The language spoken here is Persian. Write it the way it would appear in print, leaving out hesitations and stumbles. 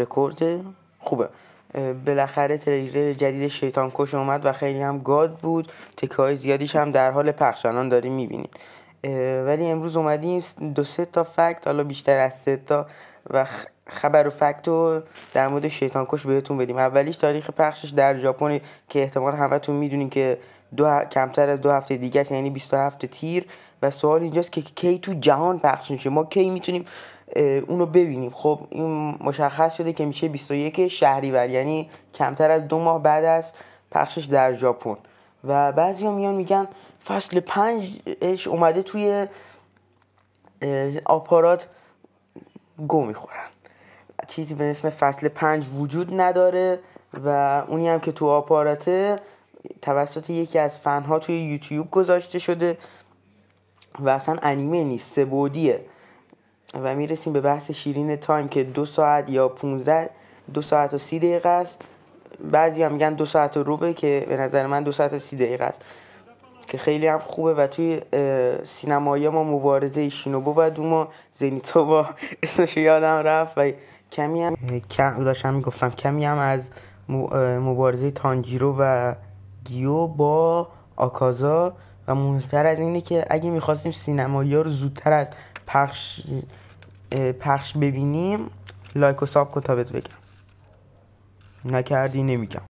رکورد خوبه. بالاخره تریلر جدید شیطان کش اومد و خیلی هم گاد بود، تکه‌های زیادیش هم در حال پخش الان داریم میبینید. ولی امروز اومدیم 2-3 تا فکت، حالا بیشتر از 3 تا، و خبر و فکت رو در مورد شیطان کش بهتون بدیم. اولیش تاریخ پخشش در ژاپن که احتمال همتون میدونین که کمتر از 2 هفته دیگه است، یعنی 27 تیر. و سوال اینجاست که کی تو جهان پخش میشه، ما کی میتونیم اونو ببینیم. خب این مشخص شده که میشه 21 شهریور، یعنی کمتر از 2 ماه بعد از پخشش در ژاپن. و بعضیا میگن فصل 5 اومده توی آپارات گو میخورن. چیزی به اسم فصل 5 وجود نداره و اونی هم که تو آپاراته توسط یکی از فنها توی یوتیوب گذاشته شده و اصلا انیمه نیست، 3 بعدیه. و میرسیم به بحث شیرین تایم که 2 ساعت یا 2 ساعت و 30 دقیقه است. بعضی هم میگن 2 ساعت و ربع که به نظر من 2 ساعت و 30 دقیقه است که خیلی هم خوبه. و توی سینمایی ما مبارزه شینوبو و دوما زنیتو با اسمش یادم رفت و کمی هم از مبارزه تانجیرو و گیو با آکازا. و مهمتر از اینه که اگه میخواستیم سینمایی ها رو زودتر از پخش ببینیم، لایک و ساب کن تا بهت بگم، نکردی نمیگم.